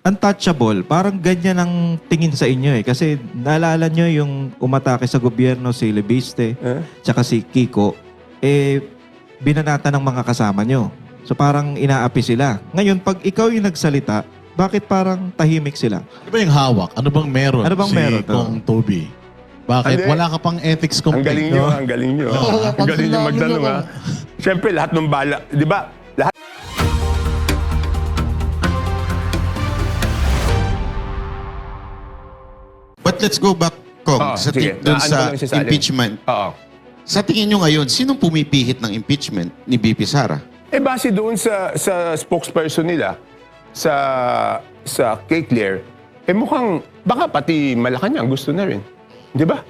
untouchable, parang ganyan ang tingin sa inyo eh. Kasi naalala nyo yung umatake sa gobyerno si Lebiste, tsaka si Kiko, binanata ng mga kasama nyo. So parang inaapi sila. Ngayon, pag ikaw yung nagsalita, bakit parang tahimik sila? Ano ba yung hawak? Ano bang meron Ano bang si meron to? Kong Toby? Bakit? Hindi. Wala ka pang ethics Ang complaint. galing nyo, ang galing nyo. Ang galing nyo magtanong, ha? Siyempre, lahat ng bala, di ba? Lahat. But let's go back, Kong, sige. dun Ano sa ba lang isasalin? impeachment. Oo. Sa tingin nyo ngayon, sinong pumipihit ng impeachment ni BP Sara? Base doon sa spokesperson nila, sa Kay Claire, mukhang, baka pati Malacanang gusto na rin. Di ba?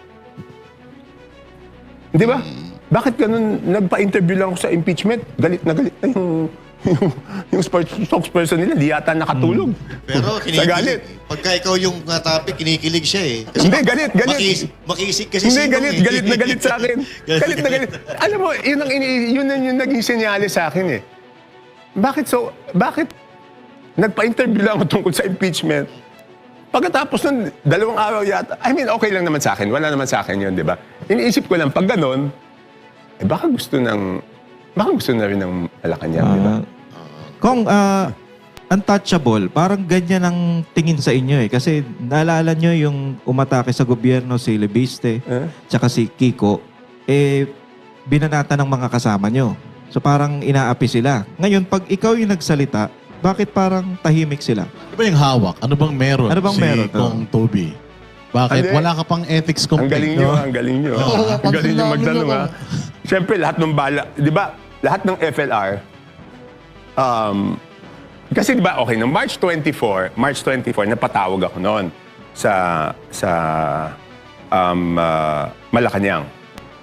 Di ba? Bakit ganun, nagpa-interview lang ako sa impeachment, galit na yung spokesperson nila, di yata nakatulog. Pero sa galit. Pagka ikaw yung topic, kinikilig siya eh. Hindi, galit. Makisig kasi Hindi, Sinong eh. galit na galit sa akin. Galit na galit. Alam mo, yun yung naging senyales sa akin eh. Bakit nagpa-interview lang ako tungkol sa impeachment? Pagkatapos ng 2 araw yata, I mean, okay lang naman sa akin. Wala naman sa akin yun, di ba? Iniisip ko lang, pag ganon, baka gusto na rin ng Malacanang, di ba? Kung untouchable, parang ganyan ang tingin sa inyo eh. Kasi naalala nyo yung umatake sa gobyerno si Lebiste, tsaka si Kiko, binanata ng mga kasama nyo. So parang inaapi sila. Ngayon, pag ikaw yung nagsalita, bakit parang tahimik sila? Ano ba yung hawak? Ano bang meron Ano bang si meron to? Kong Toby? Bakit? Hindi. Wala ka pang ethics Ang complaint. galing nyo, ang galing nyo. Ang galing nyo magtanong, ha? Siyempre, lahat ng bala, di ba, lahat ng FLR, kasi di ba, okay, no, March 24, napatawag ako noon sa Malacanang.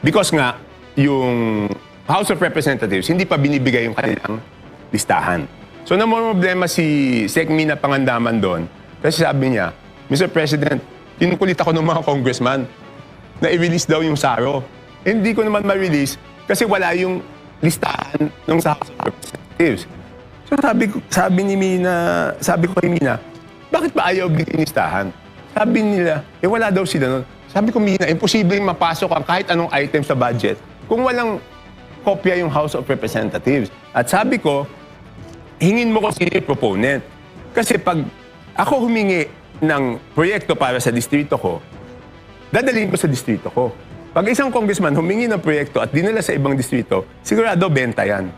Because nga, yung House of Representatives, hindi pa binibigay yung kanilang listahan. So, namumroblema si Sec. Mina Pangandaman doon. Kasi sabi niya, Mr. President, kinukulit ako ng mga congressman na i-release daw yung SARO. Hindi ko naman ma-release kasi wala yung listahan ng House of Representatives. So sabi ko kay Mina, bakit ba ayaw bigyan listahan? Sabi nila, wala daw sila nun. Sabi ko, Mina, imposibleng mapasok ang kahit anong item sa budget kung walang kopya yung House of Representatives. At sabi ko, hingin mo ko sino yung proponent. Kasi pag ako humingi ng proyekto para sa distrito ko, dadalhin ko sa distrito ko. Pag isang congressman humingi ng proyekto at dinala sa ibang distrito, sigurado benta yan.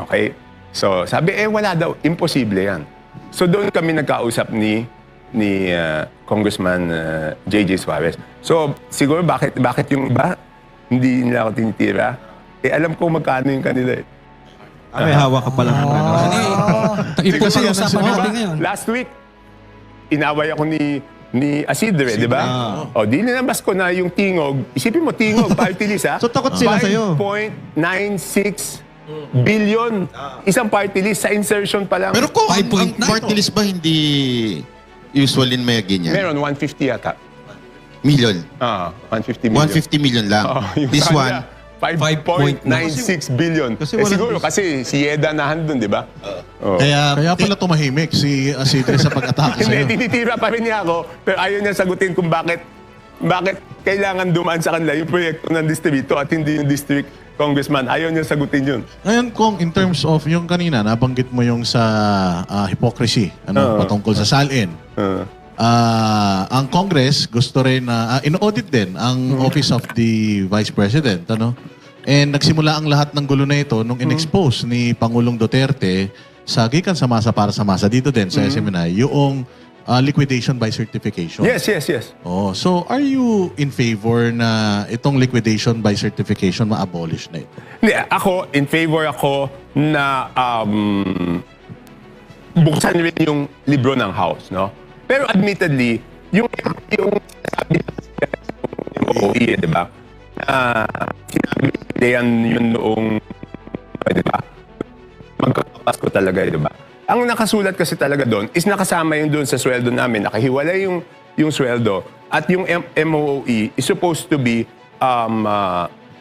Okay? So, sabi, wala daw. Imposible yan. So, doon kami nagkausap ni Congressman J.J. Suarez. So, siguro bakit yung iba hindi nila ako tinitira? Alam ko magkano yung kanila eh. May hawak ka pala ng ano. Kasi usapan natin ngayon. Last week, inaway ako ni Asidre, di ba? O, di linabas ko na yung tingog. Isipin mo, tingog, party list, ha? So, takot sila sa'yo. 5.96 billion. Isang party list sa insertion pa lang. Pero kung ang 5.9 party list ba hindi usual in may ganyan? Meron, 150 yata. Million. 150 million. 150 million lang. Yung This sa one, kanila, 5.96 billion. Kasi Siguro kasi si Yeda nahandun, di ba? Kaya pala tumahimik si Asidre sa pag-atake Hindi, sa'yo. tinitira pa rin niya ako, pero ayaw niya sagutin kung bakit kailangan dumaan sa kanila yung proyekto ng distrito at hindi yung district congressman. Ayaw niya sagutin yun. Ngayon, Kong, in terms of yung kanina, nabanggit mo yung sa hypocrisy, patungkol sa SALN. Ang Congress gusto rin na in-audit din ang Office of the Vice President, ano? And nagsimula ang lahat ng gulo na ito nung in-expose ni Pangulong Duterte sa gikan sa masa para sa masa dito din sa SMNI yung liquidation by certification. Yes. Oh, so are you in favor na itong liquidation by certification ma-abolish na ito? Hindi, ako, in favor ako na buksan rin yung libro ng House, no? Pero admittedly, yung sabi yung OE, di ba? Sinabi yan yun noong, di ba? Magkakapasko talaga, di ba? Ang nakasulat kasi talaga doon is nakasama yun doon sa sweldo namin. Nakahiwalay yung sweldo. At yung MOE is supposed to be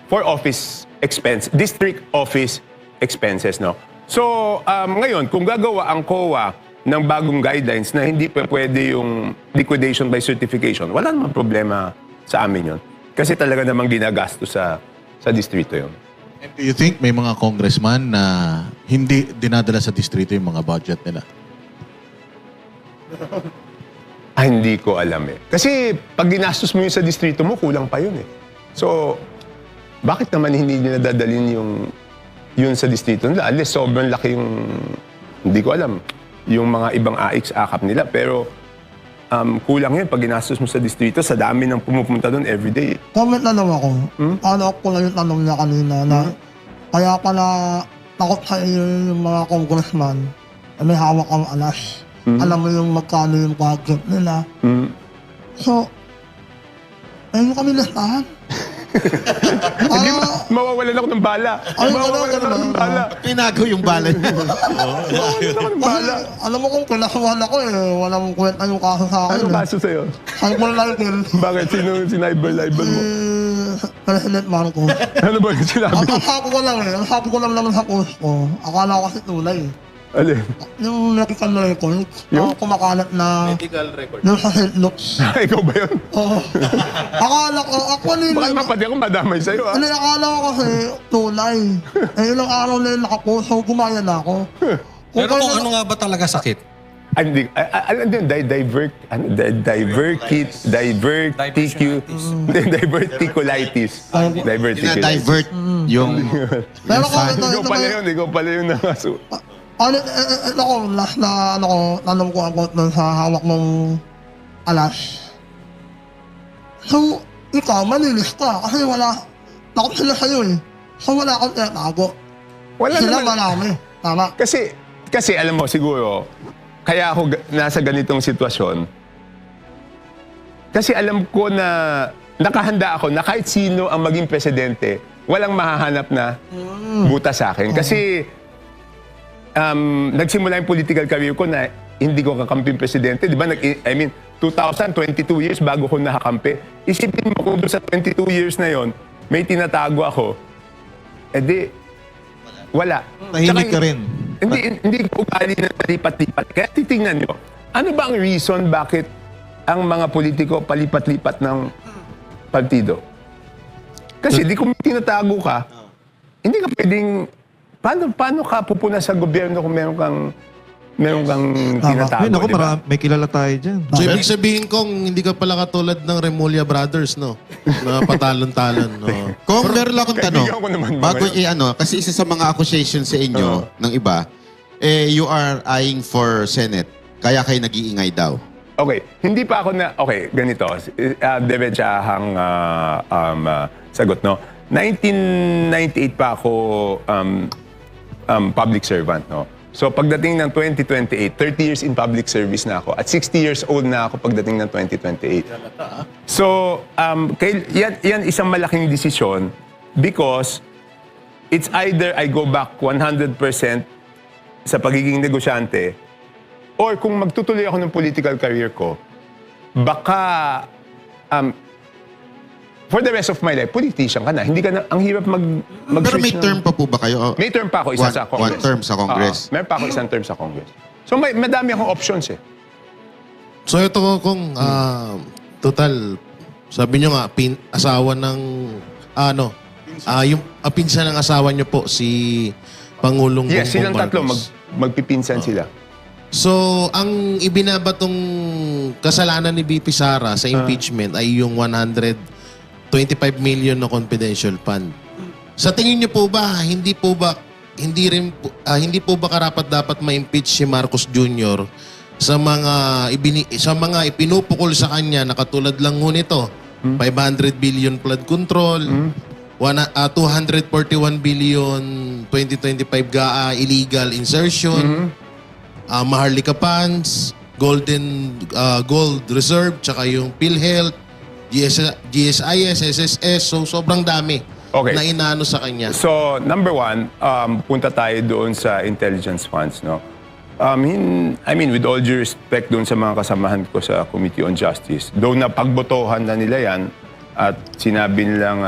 for office expense, district office expenses, no? So, ngayon, kung gagawa ang COA ng bagong guidelines na hindi pa pwede yung liquidation by certification, wala namang problema sa amin yun. Kasi talaga namang ginagastos sa distrito yun. And do you think may mga congressman na hindi dinadala sa distrito yung mga budget nila? Hindi ko alam eh. Kasi pag ginastos mo yun sa distrito mo, kulang pa yun eh. So, bakit naman hindi nila dadalhin yun sa distrito nila? Unless sobrang laki yung, hindi ko alam, yung mga ibang AX-AKAP nila. Pero kulang yun pag ginastos mo sa distrito, sa dami ng pumupunta doon everyday. Comment na lang ako. Ano ko lang yung tanong niya kanina na kaya pala takot sa iyo yung mga congressman na may hawak ang alas. Alam mo yung magkano yung budget nila. So, ayun kami listahan. Hindi mawawalan ako ng bala. Mawawalan ako ng bala. Tinago yung bala niya. Mawawalan ako ng bala. Alam mo kung pinasuhan ako walang kwenta yung kaso sa akin. Anong kaso sa'yo? Cyber libel. Bakit? Sino sinayber-libel mo? President Marcos. Ano ba yung sinabi mo? Ang sabi ko lang ang sabi ko lang naman sa post ko, akala ko kasi tunay. Alin? Yung medical record, Yung? kumakalat na medical record yung sa St. Luke's. Ikaw ba yun? Oo. Akala ko, ako Baka naman pati ako madamay sa'yo, ha? Ano, akala ko kasi tunay. Ilang araw na yung nakapost, so gumaya na ako. Pero kung ano nga ba talaga sakit? Hindi. Ano din? Diverticulitis. Dinadivert yung... Pero kung Ikaw pala yun. Ikaw pala yun na kaso. ako, last na, tanong ko about dun sa hawak ng alas. So, ikaw, malinis ka kasi wala, takot sila sa'yo eh. So, wala akong tinatago. Wala Sila naman. marami. Tama. Kasi alam mo, siguro, kaya ako nasa ganitong sitwasyon, kasi alam ko na nakahanda ako na kahit sino ang maging presidente, walang mahahanap na buta sa akin. Kasi nagsimula yung political career ko na hindi ko kakamping presidente. Di ba? 22 years bago ko nakakampi. Isipin mo kung doon sa 22 years na yon may tinatago ako, edi, wala. Tahimik ka rin. Hindi ko ugali na palipat-lipat. Kaya titingnan nyo, ano ba ang reason bakit ang mga politiko palipat-lipat ng partido? Kasi di kung tinatago ka, hindi ka pwedeng, paano ka pupuna sa gobyerno kung meron kang tinatago, Ay, naku, di ba? may kilala tayo dyan. So, ibig sabihin kong hindi ka pala katulad ng Remulla Brothers, no? Na patalon-talon, no? Kung meron lang akong tanong, Kaibigan ko naman ba bago ngayon? kasi isa sa mga accusation sa inyo ng iba, you are eyeing for Senate, kaya kayo nag-iingay daw. Okay, hindi pa ako na, okay, ganito, diretsahang sagot, no? 1998 pa ako public servant, no? So pagdating ng 2028, 30 years in public service na ako at 60 years old na ako pagdating ng 2028. So, yan isang malaking desisyon because it's either I go back 100% sa pagiging negosyante or kung magtutuloy ako ng political career ko, baka for the rest of my life, politician ka na. Hindi ka na, ang hirap Pero may term pa po ba kayo? May term pa ako, isa sa Congress. One term sa Congress. Meron pa ako isang term sa Congress. So madami akong options eh. So, ito kung total, sabi nyo nga, asawa ng, yung pinsan ng asawa nyo po, si Pangulong Yes, silang Bongbong tatlo, Marcos. magpipinsan sila. So, ang ibinabatong kasalanan ni BP Sara sa impeachment ay yung 125 million na confidential fund. Sa tingin niyo po ba, hindi po ba karapat-dapat ma-impeach si Marcos Jr. sa mga ipinupukol sa kanya na katulad lang ho nito, 500 billion flood control, 241 billion 2025 GAA illegal insertion, Maharlika funds, gold reserve, tsaka yung PhilHealth, GSIS, SSS, so sobrang dami na inaano sa kanya. So, number one, punta tayo doon sa intelligence funds, no? I mean, with all due respect doon sa mga kasamahan ko sa Committee on Justice, though na pagbotohan na nila yan at sinabi nilang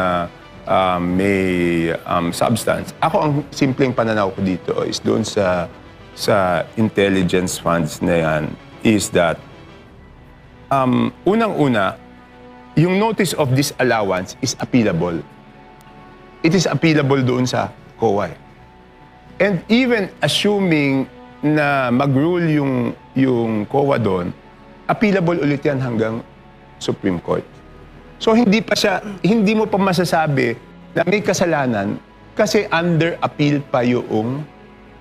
may substance, ako ang simpleng pananaw ko dito is doon sa sa intelligence funds na yan is that unang-una, yung notice of disallowance is appealable. It is appealable doon sa COA. And even assuming na mag-rule yung COA doon, appealable ulit yan hanggang Supreme Court. So hindi mo pa masasabi na may kasalanan kasi under appeal pa yung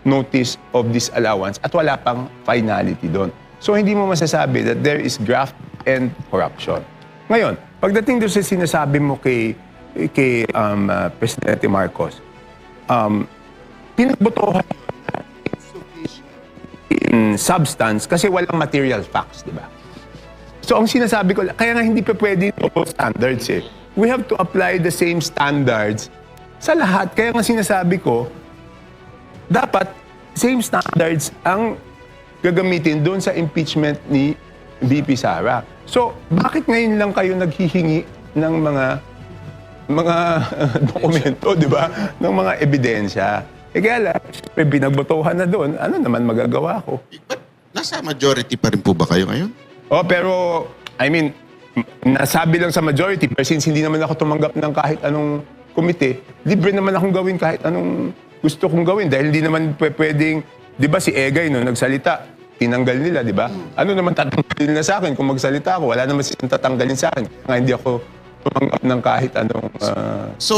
notice of disallowance at wala pang finality doon. So hindi mo masasabi that there is graft and corruption. Ngayon, pagdating doon sa sinasabi mo kay Presidente Marcos, pinagbotohan in substance kasi walang material facts, di ba? So ang sinasabi ko, kaya nga hindi pa pwede double standards eh. We have to apply the same standards sa lahat. Kaya nga sinasabi ko, dapat same standards ang gagamitin doon sa impeachment ni VP Sara. So, bakit ngayon lang kayo naghihingi ng mga dokumento, di ba? Ng mga ebidensya. Kaya lang, pinagbotohan na doon, ano naman magagawa ko? But nasa majority pa rin po ba kayo ngayon? Oh, pero, I mean, nasabi lang sa majority, pero since hindi naman ako tumanggap ng kahit anong komite, libre naman akong gawin kahit anong gusto kong gawin. Dahil hindi naman pwedeng, di ba si Egay, no, nagsalita, tinanggal nila, di ba? Ano naman tatanggalin nila sa akin kung magsalita ako? Wala naman silang tatanggalin sa akin. Kaya hindi ako tumanggap ng kahit anong... So,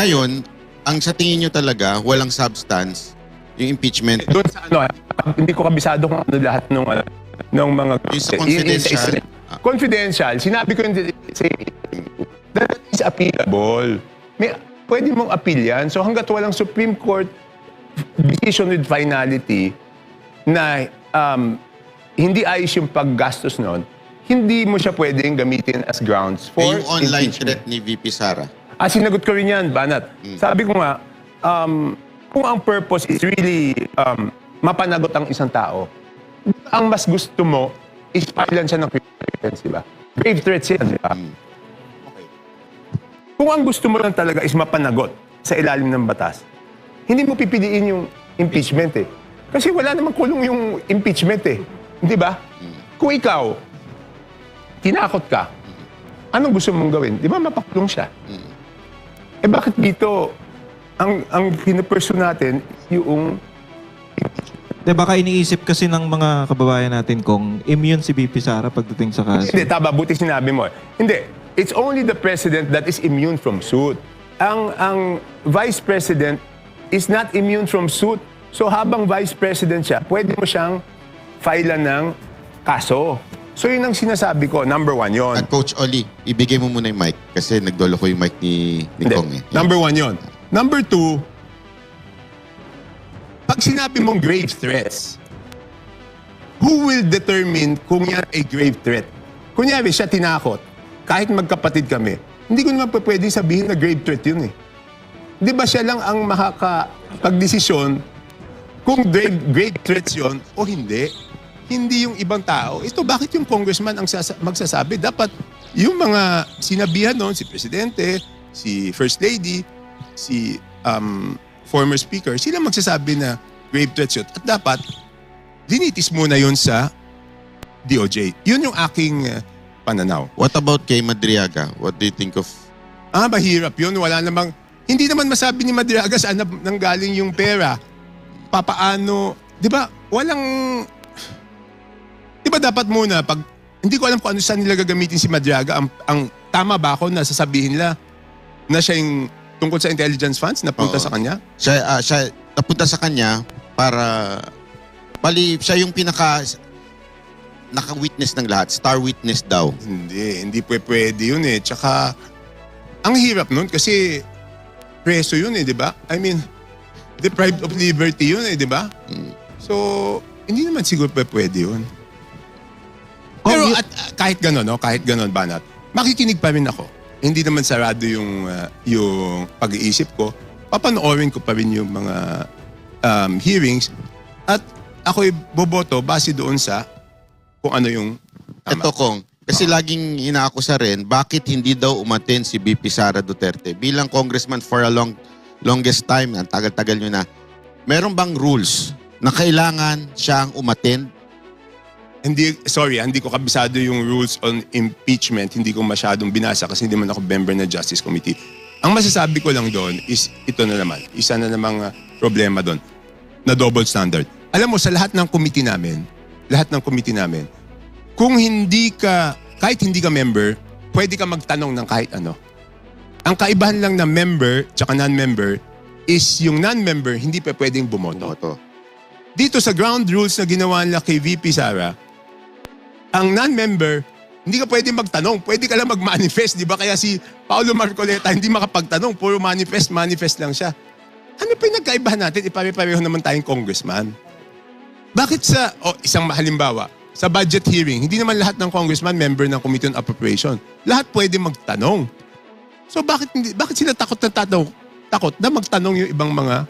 ngayon, ang sa tingin nyo talaga, walang substance, yung impeachment. Doon sa ano, hindi ko kabisado kung ano lahat ng mga... Yung sa confidential. Confidential. Sinabi ko yung that is appealable. Pwede mong appeal yan. So hanggat walang Supreme Court decision with finality na hindi ayos yung paggastos nun, hindi mo siya pwedeng gamitin as grounds for yung online impeachment. threat ni VP Sara. Sinagot ko rin yan, Banat. Sabi ko nga, kung ang purpose is really mapanagot ang isang tao, ang mas gusto mo is filean siya ng grave threats, di ba? Grave threats yan, di ba? Okay. Kung ang gusto mo lang talaga is mapanagot sa ilalim ng batas, hindi mo pipiliin yung impeachment eh. Kasi wala namang kulong yung impeachment eh. Di ba? Kung ikaw, tinakot ka, anong gusto mong gawin? Di ba mapakulong siya? Eh bakit dito, ang pinupursue natin yung... De, baka iniisip kasi ng mga kababayan natin kung immune si VP Sara pagdating sa kaso. Hindi, tama, buti sinabi mo. Hindi, it's only the president that is immune from suit. Ang vice president is not immune from suit. So habang vice president siya, pwede mo siyang filean ng kaso. So yun ang sinasabi ko, number one yon. At Coach Oli, ibigay mo muna yung mic kasi nagdolo ko yung mic ni Kong eh. Number one yon. Number two, pag sinabi mong grave threats, who will determine kung yan ay grave threat? Kunyari, siya tinakot. Kahit magkapatid kami, hindi ko naman pwedeng sabihin na grave threat yun eh. Di ba siya lang ang makakapagdesisyon kung grave threats yun o hindi? Hindi yung ibang tao. Ito, bakit yung congressman ang magsasabi? Dapat yung mga sinabihan noon, si Presidente, si First Lady, si former speaker, sila magsasabi na grave threats yun. At dapat, linitis muna yun sa DOJ. Yun yung aking pananaw. What about kay Madriaga? What do you think of... Mahirap yun. Wala namang... Hindi naman masabi ni Madriaga saan nanggaling yung pera. Papaano... Di ba? Walang... Di ba dapat muna, pag... Hindi ko alam kung ano saan nila gagamitin si Madriaga. Ang tama ba ako na sasabihin nila na siya yung tungkol sa intelligence funds na punta sa kanya? Siya napunta sa kanya para... Bali, siya yung naka-witness ng lahat. Star witness daw. Hindi pwede yun eh. Tsaka, ang hirap nun kasi preso yun eh, di ba? I mean, deprived of liberty yun eh, di ba? So, hindi naman siguro pwede yun. Pero at kahit gano'n, no? Kahit gano'n, Banat, makikinig pa rin ako. Hindi naman sarado yung pag-iisip ko. Papanoorin ko pa rin yung mga hearings at ako'y boboto base doon sa kung ano yung tama. Ito, Kong. Kasi laging inaakusa rin, bakit hindi daw umattend si VP Sara Duterte? Bilang congressman for a longest time, ang tagal-tagal nyo na, meron bang rules na kailangan siyang umattend? Hindi ko kabisado yung rules on impeachment. Hindi ko masyadong binasa kasi hindi man ako member ng Justice Committee. Ang masasabi ko lang doon is ito na naman. Isa na namang problema doon na double standard. Alam mo, sa lahat ng committee namin, kung kahit hindi ka member, pwede ka magtanong ng kahit ano. Ang kaibahan lang ng member tsaka non-member is yung non-member hindi pa pwedeng bumoto. Dito sa ground rules na ginawa nila kay VP Sara, ang non-member, hindi ka pwede magtanong. Pwede ka lang mag-manifest, di ba? Kaya si Paolo Marcoleta hindi makapagtanong. Puro manifest lang siya. Ano pa yung nagkaibahan natin? Ipare-pareho naman tayong congressman. Bakit isang halimbawa, sa budget hearing, hindi naman lahat ng congressman member ng Committee on Appropriation. Lahat pwede magtanong. So bakit sila takot na magtanong yung ibang mga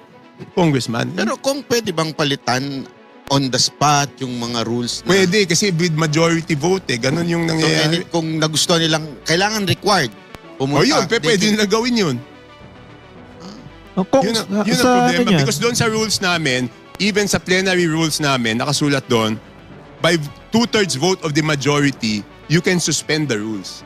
congressman? Pero kung pwede bang palitan on the spot yung mga rules na... Pwede kasi with majority vote Ganon yung So, nangyayari. kung nagustuhan nilang, kailangan required pumunta. Yun, pwede nila gawin yun. Kung, Yun ang sa problema. ganyan, Because doon sa rules namin, even sa plenary rules namin, nakasulat doon, by 2/3 vote of the majority, you can suspend the rules.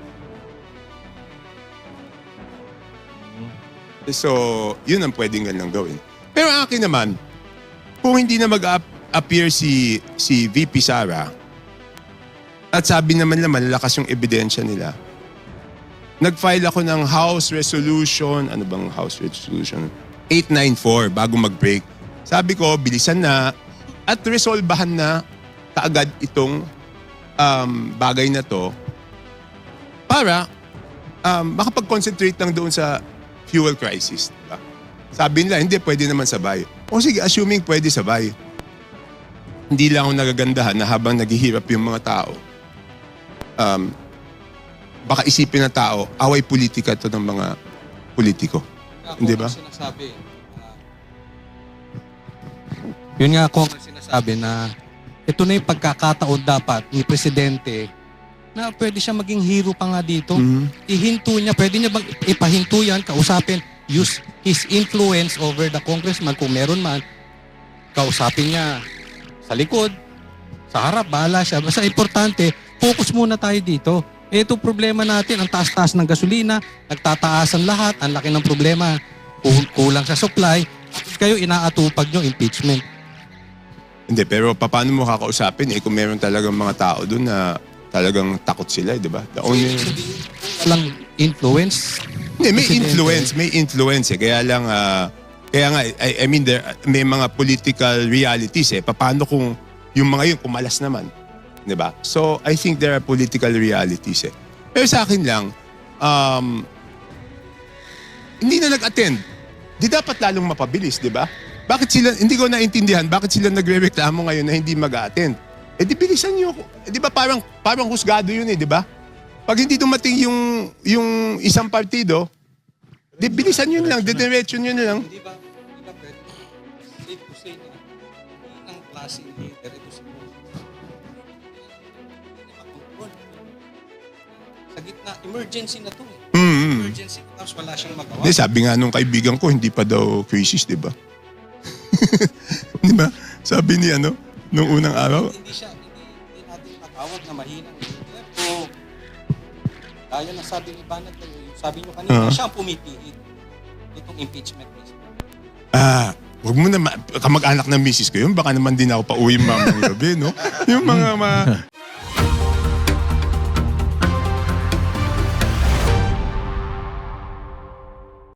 So, yun ang pwedeng ganang gawin. Pero ang akin naman, kung hindi na mag-appear si VP Sara, at sabi naman lakas yung ebidensya nila, nag-file ako ng House Resolution, ano bang House Resolution? 894 bago mag-break. Sabi ko, bilisan na at resolbahan na kaagad itong bagay na to para makapag-concentrate lang doon sa fuel crisis. Diba? Sabi nila, hindi, pwede naman sabay. O sige, assuming pwede sabay. Hindi lang ako nagagandahan na habang naghihirap yung mga tao, baka isipin ng tao, away politika to ng mga politiko. Hindi ba? Sinasabi, yun nga ako ang sinasabi na ito na yung pagkakataon dapat ni Presidente na pwede siya maging hero pa nga dito. Ihinto niya, pwede niya bang ipahinto yan, kausapin, use his influence over the congressman kung meron man, kausapin niya sa likod, sa harap, bahala siya. Basta importante, focus muna tayo dito. Ito problema natin, ang taas-taas ng gasolina, nagtataasan lahat, ang laki ng problema, kulang sa supply, kayo inaatupag nyo impeachment. Hindi, pero paano mo kakausapin kung meron talagang mga tao doon na talagang takot sila, di ba? The only... Walang influence. Hindi, may Presidente. influence Kaya lang, kaya nga, I mean, may mga political realities Paano kung yung mga yun kumalas naman? Di ba? So, I think there are political realities Pero sa akin lang, hindi na nag-attend. Di dapat lalong mapabilis, di ba? Bakit sila, hindi ko naintindihan, bakit sila nagre-reklamo ngayon na hindi mag-attend? Di bilisan nyo. Di ba parang husgado yun di ba? Pag hindi dumating yung isang partido, di bilisan yun lang, didiretso nyo na lang. Di ba pwede? Safe to say na ang klaseng leader ito si sa gitna, emergency na to Emergency, tapos wala siyang magawa. Di, sabi nga nung kaibigan ko, hindi pa daw crisis, di ba? Di ba? Sabi ni nung unang araw. Hindi natin matawag na mahinang leader. So, kaya na sabi ni Banat, sabi nyo kanina, siya ang pumipihit itong impeachment mismo. Huwag mo na kamag-anak ng misis ko yun. Baka naman din ako pa uwi mamayang gabi, no? Yung mga